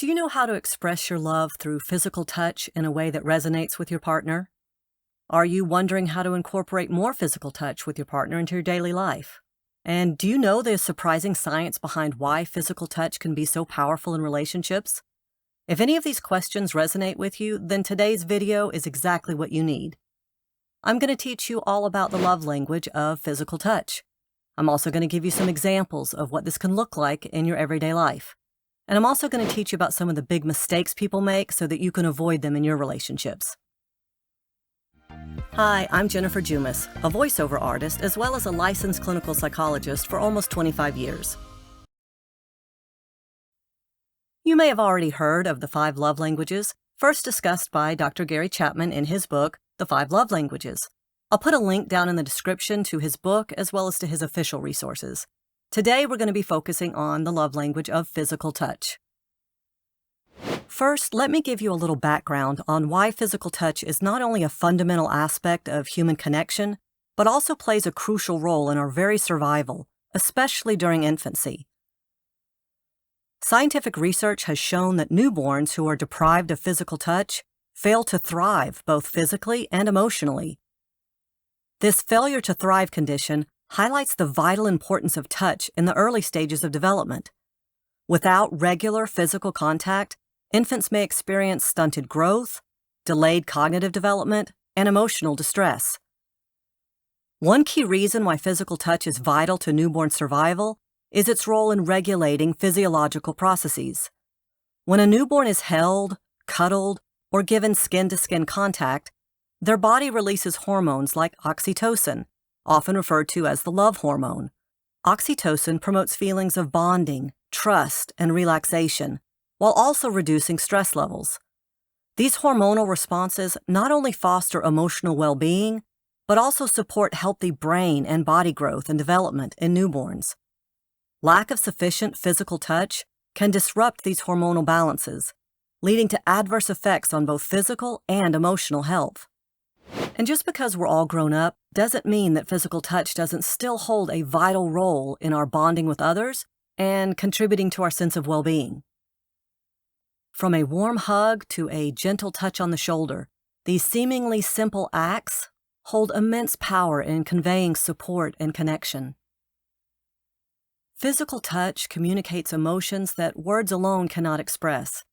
Do you know how to express your love through physical touch in a way that resonates with your partner? Are you wondering how to incorporate more physical touch with your partner into your daily life? And do you know the surprising science behind why physical touch can be so powerful in relationships? If any of these questions resonate with you, then today's video is exactly what you need. I'm going to teach you all about the love language of physical touch. I'm also going to give you some examples of what this can look like in your everyday life. And I'm also going to teach you about some of the big mistakes people make so that you can avoid them in your relationships. Hi, I'm Jennifer Jumis, a voiceover artist as well as a licensed clinical psychologist for almost 25 years. You may have already heard of the 5 love languages, first discussed by Dr. Gary Chapman in his book, The 5 Love Languages. I'll put a link down in the description to his book as well as to his official resources. Today, we're going to be focusing on the love language of physical touch. First, let me give you a little background on why physical touch is not only a fundamental aspect of human connection, but also plays a crucial role in our very survival, especially during infancy. Scientific research has shown that newborns who are deprived of physical touch fail to thrive both physically and emotionally. This failure to thrive condition highlights the vital importance of touch in the early stages of development. Without regular physical contact, infants may experience stunted growth, delayed cognitive development, and emotional distress. One key reason why physical touch is vital to newborn survival is its role in regulating physiological processes. When a newborn is held, cuddled, or given skin-to-skin contact, their body releases hormones like oxytocin, often referred to as the love hormone. Oxytocin promotes feelings of bonding, trust, and relaxation, while also reducing stress levels. These hormonal responses not only foster emotional well-being, but also support healthy brain and body growth and development in newborns. Lack of sufficient physical touch can disrupt these hormonal balances, leading to adverse effects on both physical and emotional health. And just because we're all grown up doesn't mean that physical touch doesn't still hold a vital role in our bonding with others and contributing to our sense of well-being. From a warm hug to a gentle touch on the shoulder, these seemingly simple acts hold immense power in conveying support and connection. Physical touch communicates emotions that words alone cannot express.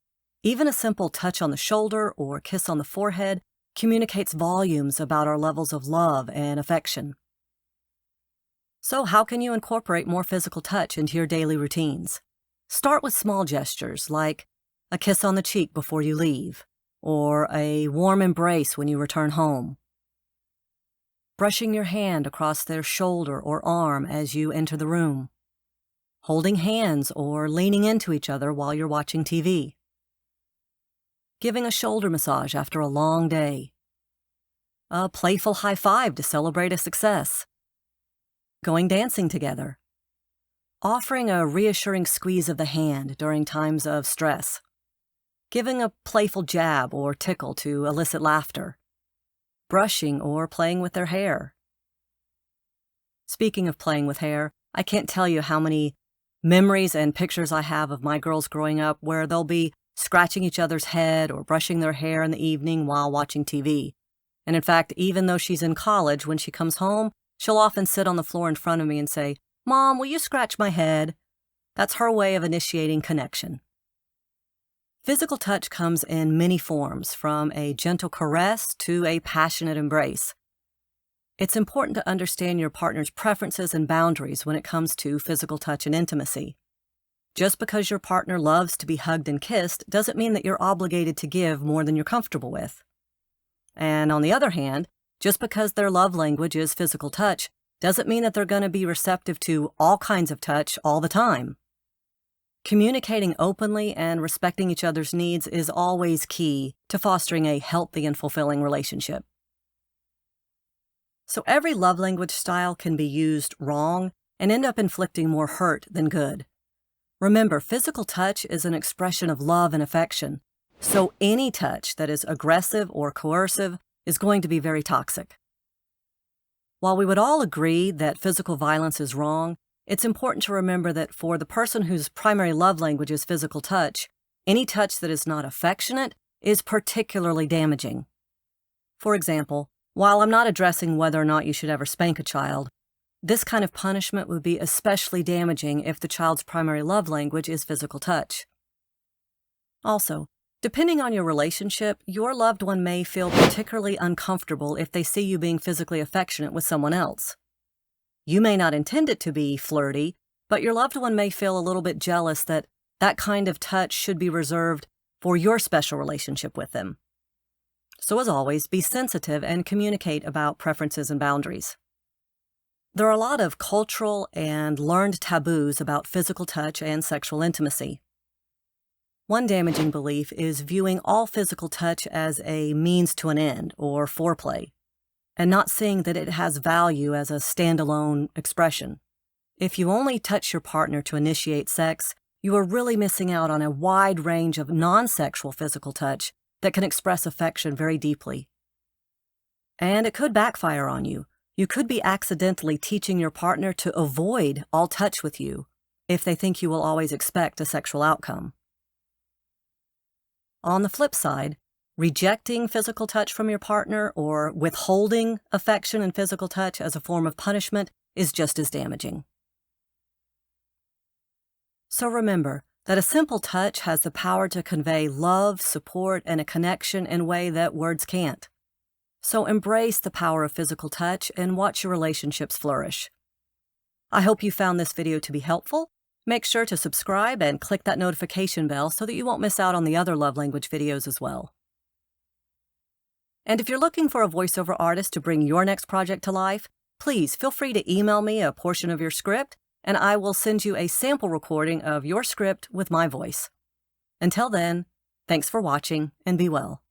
Even a simple touch on the shoulder or kiss on the forehead communicates volumes about our levels of love and affection. So how can you incorporate more physical touch into your daily routines? Start with small gestures like a kiss on the cheek before you leave, or a warm embrace when you return home. Brushing your hand across their shoulder or arm as you enter the room. Holding hands or leaning into each other while you're watching TV. Giving a shoulder massage after a long day. A playful high five to celebrate a success. Going dancing together. Offering a reassuring squeeze of the hand during times of stress. Giving a playful jab or tickle to elicit laughter. Brushing or playing with their hair. Speaking of playing with hair, I can't tell you how many memories and pictures I have of my girls growing up where they'll be scratching each other's head or brushing their hair in the evening while watching TV. And in fact, even though she's in college, when she comes home, she'll often sit on the floor in front of me and say, "Mom, will you scratch my head?" That's her way of initiating connection. Physical touch comes in many forms, from a gentle caress to a passionate embrace. It's important to understand your partner's preferences and boundaries when it comes to physical touch and intimacy. Just because your partner loves to be hugged and kissed doesn't mean that you're obligated to give more than you're comfortable with. And on the other hand, just because their love language is physical touch doesn't mean that they're going to be receptive to all kinds of touch all the time. Communicating openly and respecting each other's needs is always key to fostering a healthy and fulfilling relationship. So every love language style can be used wrong and end up inflicting more hurt than good. Remember, physical touch is an expression of love and affection, so any touch that is aggressive or coercive is going to be very toxic. While we would all agree that physical violence is wrong, it's important to remember that for the person whose primary love language is physical touch, Any touch that is not affectionate is particularly damaging. For example, while I'm not addressing whether or not you should ever spank a child, this kind of punishment would be especially damaging if the child's primary love language is physical touch. Also, depending on your relationship, your loved one may feel particularly uncomfortable if they see you being physically affectionate with someone else. You may not intend it to be flirty, but your loved one may feel a little bit jealous that that kind of touch should be reserved for your special relationship with them. So as always, be sensitive and communicate about preferences and boundaries. There are a lot of cultural and learned taboos about physical touch and sexual intimacy. One damaging belief is viewing all physical touch as a means to an end, or foreplay, and not seeing that it has value as a standalone expression. If you only touch your partner to initiate sex, you are really missing out on a wide range of non-sexual physical touch that can express affection very deeply. And it could backfire on you. You could be accidentally teaching your partner to avoid all touch with you if they think you will always expect a sexual outcome. On the flip side, rejecting physical touch from your partner or withholding affection and physical touch as a form of punishment is just as damaging. So remember that a simple touch has the power to convey love, support, and a connection in a way that words can't. So embrace the power of physical touch and watch your relationships flourish. I hope you found this video to be helpful. Make sure to subscribe and click that notification bell so that you won't miss out on the other love language videos as well. And if you're looking for a voiceover artist to bring your next project to life, please feel free to email me a portion of your script, and I will send you a sample recording of your script with my voice. Until then, thanks for watching and be well.